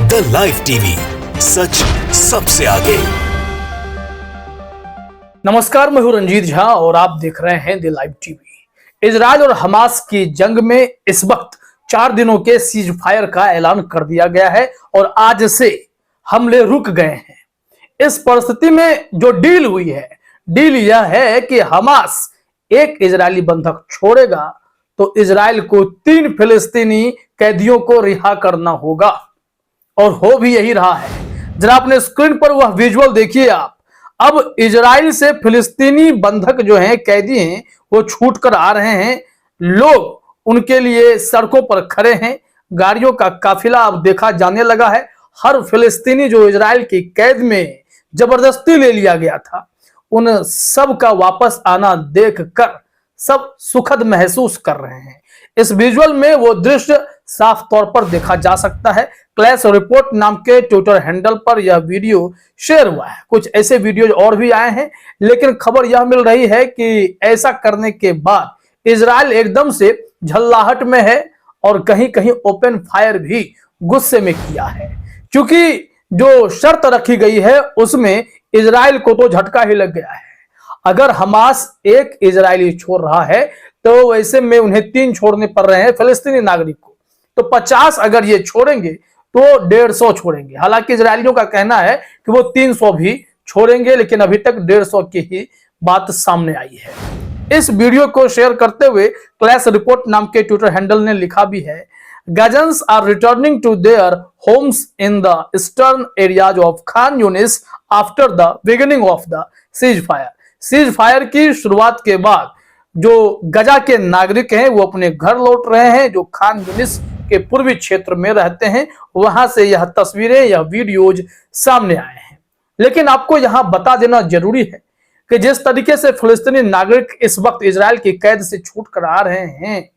The live TV, सच सबसे आगे। नमस्कार, मैं हूं रंजीत झा और आप देख रहे हैं द लाइव टीवी। इजराइल और हमास की जंग में इस वक्त 4 दिनों के सीज फायर का ऐलान कर दिया गया है और आज से हमले रुक गए हैं। इस परिस्थिति में जो डील हुई है, डील यह है कि हमास एक इजरायली बंधक छोड़ेगा तो इजराइल को 3 फिलिस्तीनी कैदियों को रिहा करना होगा और हो भी यही रहा है। जरा अपने स्क्रीन पर वह विजुअल देखिए आप। अब इजराइल से फिलिस्तीनी बंधक जो हैं, कैदी हैं, वो छूट कर आ रहे हैं। लोग उनके लिए सड़कों पर खड़े हैं। गाड़ियों का काफिला अब देखा जाने लगा है। हर फिलिस्तीनी जो इजराइल की कैद में जबरदस्ती ले लिया गया था, उन सब का वापस आना देखकर सब सुखद महसूस कर रहे हैं। इस विजुअल में वो दृश्य साफ तौर पर देखा जा सकता है। क्लैश रिपोर्ट नाम के ट्विटर हैंडल पर यह वीडियो शेयर हुआ है। कुछ ऐसे वीडियो और भी आए हैं, लेकिन खबर यह मिल रही है कि ऐसा करने के बाद इजराइल एकदम से झल्लाहट में है और कहीं कहीं ओपन फायर भी गुस्से में किया है, क्योंकि जो शर्त रखी गई है उसमें इजराइल को तो झटका ही लग गया है। अगर हमास एक इजरायली छोड़ रहा है तो वैसे में उन्हें 3 छोड़ने पड़ रहे हैं फिलिस्तीनी नागरिक को, तो 50 अगर ये छोड़ेंगे तो 150 छोड़ेंगे। हालांकि इजरायलियों का कहना है कि वो 300 भी छोड़ेंगे, लेकिन अभी तक 150 की ही बात सामने आई है। इस वीडियो को शेयर करते हुए क्लैश रिपोर्ट नाम के ट्विटर हैंडल ने लिखा भी है, Gazans are returning to their homes in the eastern areas of Khan Yunis after the beginning of the ceasefire. ceasefire की शुरुआत के बाद जो गजा के नागरिक हैं वो अपने घर लौट रहे हैं, जो खान यूनिस के पूर्वी क्षेत्र में रहते हैं। वहां से यह तस्वीरें, यह वीडियोज सामने आए हैं। लेकिन आपको यहां बता देना जरूरी है कि जिस तरीके से फिलिस्तीनी नागरिक इस वक्त इजराइल की कैद से छूट कर आ रहे हैं,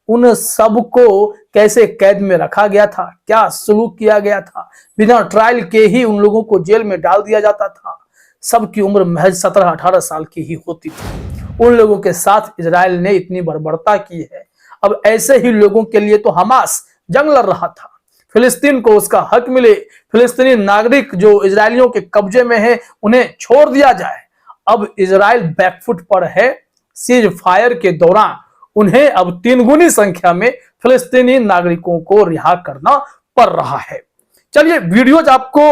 उन सबको कैसे कैद में रखा गया था, क्या सलूक किया गया था, बिना ट्रायल के ही उन लोगों को जेल में डाल दिया जाता था। सबकी उम्र महज 17-18 साल की ही होती थी। उन लोगों के साथ इजराइल ने इतनी बर्बरता की है। अब ऐसे ही लोगों के लिए तो हमास जंग लड़ रहा था। फिलिस्तीन को उसका हक मिले, फिलिस्तीनी नागरिक जो इजरायलियों के कब्जे में है उन्हें छोड़ दिया जाए। अब इजराइल बैकफुट पर है। सीज फायर के दौरान उन्हें अब 3 गुनी संख्या में फिलिस्तीनी नागरिकों को रिहा करना पड़ रहा है। चलिए वीडियोज आपको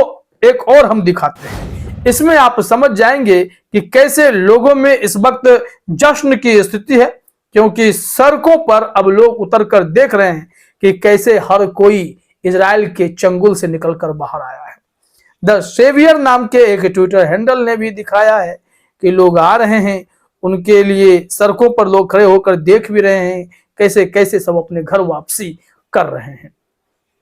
एक और हम दिखाते हैं। इसमें आप समझ जाएंगे कि कैसे लोगों में इस वक्त जश्न की स्थिति है, क्योंकि सड़कों पर अब लोग उतरकर देख रहे हैं कि कैसे हर कोई इजराइल के चंगुल से निकलकर बाहर आया है। द सेवियर नाम के एक ट्विटर हैंडल ने भी दिखाया है कि लोग आ रहे हैं, उनके लिए सड़कों पर लोग खड़े होकर देख भी रहे हैं कैसे कैसे सब अपने घर वापसी कर रहे हैं।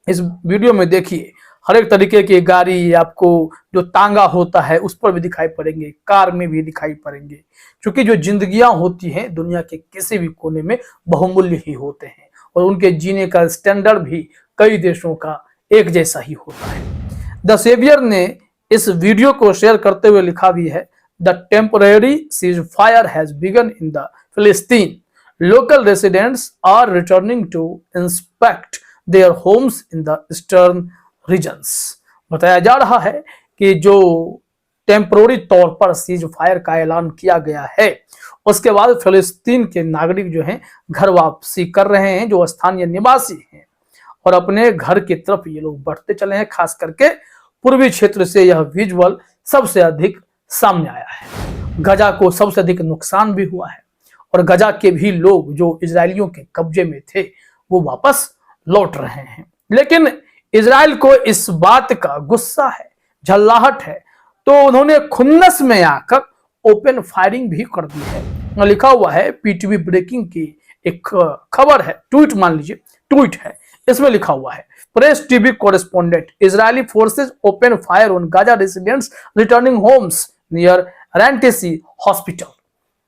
इस वीडियो में देखिए, हर एक तरीके की गाड़ी आपको जो तांगा होता है उस पर भी दिखाई पड़ेंगे, कार में भी दिखाई पड़ेंगे, क्योंकि जो जिंदगियां होती हैं दुनिया के किसी भी कोने में बहुमूल्य ही होते हैं और उनके जीने का स्टैंडर्ड भी कई देशों का एक जैसा ही होता है। द सेवियर ने इस वीडियो को शेयर करते हुए लिखा भी है, the temporary ceasefire has begun in the Palestine. Local residents are returning to inspect their homes in the eastern regions. बताया जा रहा है कि जो टेम्पररी तौर पर सीज फायर का ऐलान किया गया है, उसके बाद फिलिस्तीन के नागरिक जो हैं घर वापसी कर रहे हैं, जो स्थानीय निवासी हैं, और अपने घर की तरफ ये लोग बढ़ते चले हैं। खास करके पूर्वी क्षेत्र से यह विजुअल सबसे अधिक सामने आया है। गजा को सबसे अधिक नुकसान भी हुआ है और गजा के भी लोग जो इजरायलियों के कब्जे में थे वो वापस लौट रहे हैं। लेकिन इजराइल को इस बात का गुस्सा है, झल्लाहट है, तो उन्होंने खुन्नस में आकर ओपन फायरिंग भी कर दी है। लिखा हुआ है, पीटीवी ब्रेकिंग की एक खबर है, ट्वीट मान लीजिए, ट्वीट है, इसमें लिखा हुआ है, press TV correspondent, Israeli forces open fire on Gaza residents returning homes near Rantisi hospital.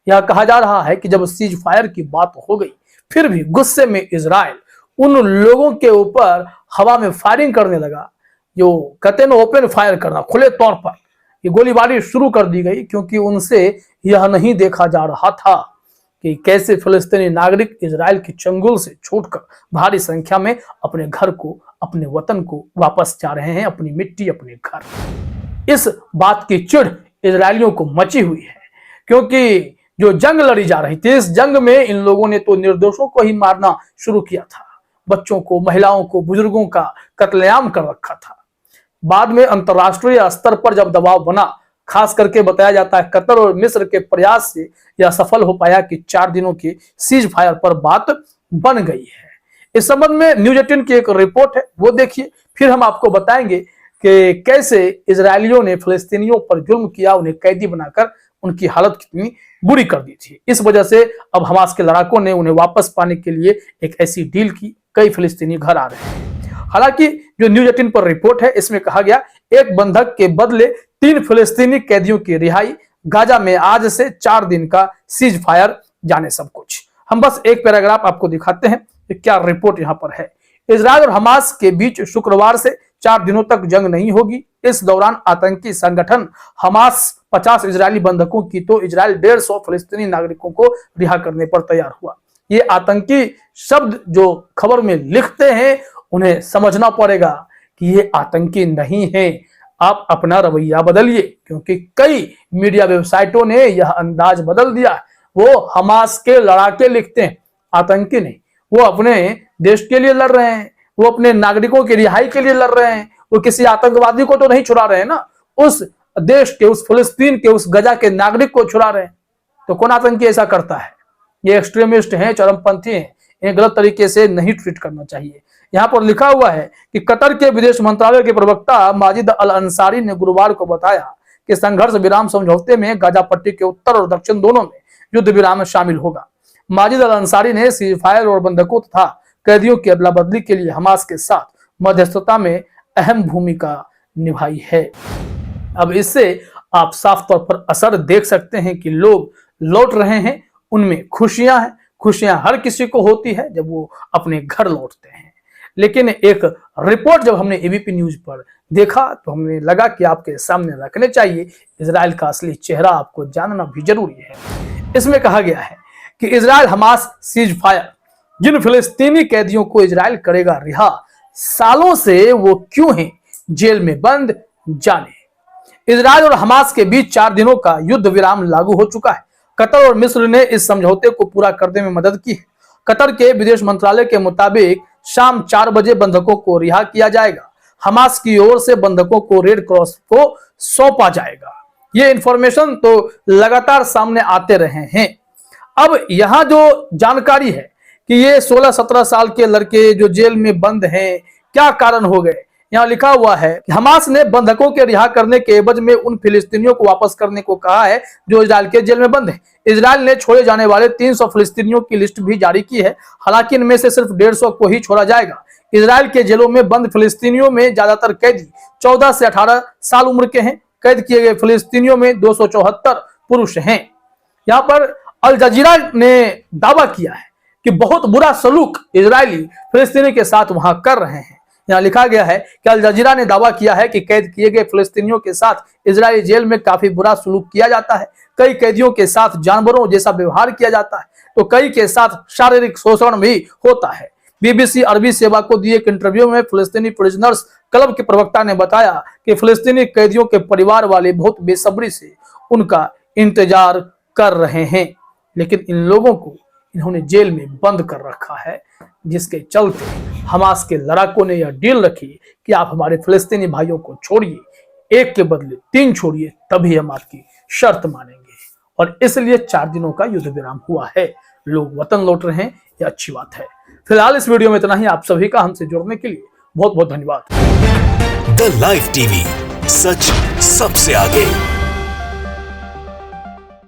यह कहा जा रहा है कि जब सीज फायर की बात हो गई, फिर भी गुस्से में इजराइल उन लोगों के ऊपर हवा में फायरिंग करने लगा। जो कहते हैं ना ओपन फायर करना, खुले तौर पर ये गोलीबारी शुरू कर दी गई, क्योंकि उनसे यह नहीं देखा जा रहा था कि कैसे फिलिस्तीनी नागरिक इजराइल के चंगुल से छूटकर भारी संख्या में अपने घर को, अपने वतन को वापस जा रहे हैं, अपनी मिट्टी, अपने घर। इस बात की चिढ़ इजरायलियों को मची हुई है, क्योंकि जो जंग लड़ी जा रही थी, इस जंग में इन लोगों ने तो निर्दोषों को ही मारना शुरू किया था। बच्चों को, महिलाओं को, बुजुर्गों का कत्लेआम कर रखा था। बाद में अंतरराष्ट्रीय स्तर पर जब दबाव बना, खास करके बताया जाता है कतर और मिस्र के प्रयास से यह सफल हो पाया कि 4 दिनों के सीज फायर पर बात बन गई है। इस संबंध में न्यूज 18 की एक रिपोर्ट है, वो देखिए, फिर हम आपको बताएंगे कि कैसे इजरायलियों ने फिलिस्तीनियों पर जुल्म किया, उन्हें कैदी बनाकर उनकी हालत कितनी बुरी कर दी थी। इस वजह से अब हमास के लड़ाकों ने उन्हें वापस पाने के लिए एक ऐसी डील की, कई फिलिस्तीनी घर आ रहे हैं। हालांकि जो न्यूज 18 पर रिपोर्ट है, इसमें कहा गया एक बंधक के बदले 3 फिलिस्तीनी कैदियों की रिहाई, गाजा में आज से 4 दिन का सीज फायर, जाने सब कुछ। हम बस एक पैराग्राफ आपको दिखाते हैं कि क्या रिपोर्ट यहां पर है। इजराइल और हमास के बीच शुक्रवार से 4 दिनों तक जंग नहीं होगी। इस दौरान आतंकी संगठन हमास 50 इजरायली बंधकों की तो इजराइल 150 फिलिस्तीनी नागरिकों को रिहा करने पर तैयार हुआ। ये आतंकी शब्द जो खबर में लिखते हैं, उन्हें समझना पड़ेगा कि ये आतंकी नहीं है। आप अपना रवैया बदलिए, क्योंकि कई मीडिया वेबसाइटों ने यह अंदाज बदल दिया। वो हमास के लड़ाके लिखते हैं, आतंकी नहीं। वो अपने देश के लिए लड़ रहे हैं, वो अपने नागरिकों की रिहाई के लिए लड़ रहे हैं। वो किसी आतंकवादी को तो नहीं छुड़ा रहे हैं ना, उस देश के, उस फिलिस्तीन के, उस गजा के नागरिक को छुड़ा रहे हैं। तो कौन आतंकी ऐसा करता है? ये एक्सट्रीमिस्ट हैं, चरमपंथी हैं, इन्हें गलत तरीके से नहीं ट्रीट करना चाहिए। यहाँ पर लिखा हुआ है कि कतर के विदेश मंत्रालय के प्रवक्ता माजिद अल अंसारी ने गुरुवार को बताया कि संघर्ष विराम समझौते में गाजा पट्टी के उत्तर और दक्षिण दोनों में युद्ध विराम शामिल होगा। माजिद अल अंसारी ने सीजफायर और बंधकों तथा कैदियों की अदला बदली के लिए हमास के साथ मध्यस्थता में अहम भूमिका निभाई है। अब इससे आप साफ तौर पर असर देख सकते हैं कि लोग लौट रहे हैं, उनमें खुशियां हैं। खुशियां हर किसी को होती है जब वो अपने घर लौटते हैं। लेकिन एक रिपोर्ट जब हमने एबीपी न्यूज पर देखा तो हमें लगा कि आपके सामने रखने चाहिए। इजराइल का असली चेहरा आपको जानना भी जरूरी है। इसमें कहा गया है कि इजराइल हमास सीज फायर, जिन फिलिस्तीनी कैदियों को इजराइल करेगा रिहा, सालों से वो क्यों हैं जेल में बंद, जाने। इजराइल और हमास के बीच 4 दिनों का युद्ध विराम लागू हो चुका है। कतर और मिस्र ने इस समझौते को पूरा करने में मदद की है। कतर के विदेश मंत्रालय के मुताबिक शाम 4 बजे बंधकों को रिहा किया जाएगा। हमास की ओर से बंधकों को रेड क्रॉस को सौंपा जाएगा। ये इंफॉर्मेशन तो लगातार सामने आते रहे हैं। अब यहाँ जो जानकारी है कि ये 16-17 साल के लड़के जो जेल में बंद हैं, क्या कारण हो गए, यहाँ लिखा हुआ है कि हमास ने बंधकों के रिहा करने के एवज में उन फिलिस्तीनियों को वापस करने को कहा है जो इजराइल के जेल में बंद हैं। इजराइल ने छोड़े जाने वाले 300 फिलिस्तीनियों की लिस्ट भी जारी की है। हालांकि इनमें से सिर्फ 150 को ही छोड़ा जाएगा। इजराइल के जेलों में बंद फिलिस्तीनियों में ज्यादातर कैदी 14 से 18 साल उम्र के हैं। कैद किए गए फिलिस्तीनियों में 274 पुरुष हैं। यहाँ पर अल जजीरा ने दावा किया है कि बहुत बुरा सलूक इजरायली फिलिस्तीनी के साथ वहां कर रहे हैं। यहाँ लिखा गया है कि अल जजीरा ने दावा किया है कि कैद किए गए फिलिस्तीनियों के साथ इजरायली जेल में काफी बुरा सलूक किया जाता है। कई कैदियों के साथ जानवरों जैसा व्यवहार किया जाता है, तो कई के साथ शारीरिक शोषण भी होता है। बीबीसी अरबी सेवा को दिए एक इंटरव्यू में फिलिस्तीनी प्रिजनर्स क्लब के प्रवक्ता ने बताया कि फिलिस्तीनी कैदियों के परिवार वाले बहुत बेसब्री से उनका इंतजार कर रहे हैं, लेकिन इन लोगों को इन्होंने जेल में बंद कर रखा है, जिसके चलते हमास के लड़ाकों ने यह डील रखी कि आप हमारे फिलिस्तीनी भाइयों को छोड़िए, एक के बदले 3 छोड़िए, तभी हम आपकी शर्त मानेंगे। और इसलिए 4 दिनों का युद्ध विराम हुआ है। लोग वतन लौट रहे हैं, यह अच्छी बात है। फिलहाल इस वीडियो में इतना ही। आप सभी का हमसे जुड़ने के लिए बहुत बहुत धन्यवाद। द लाइव टीवी, सच सबसे आगे।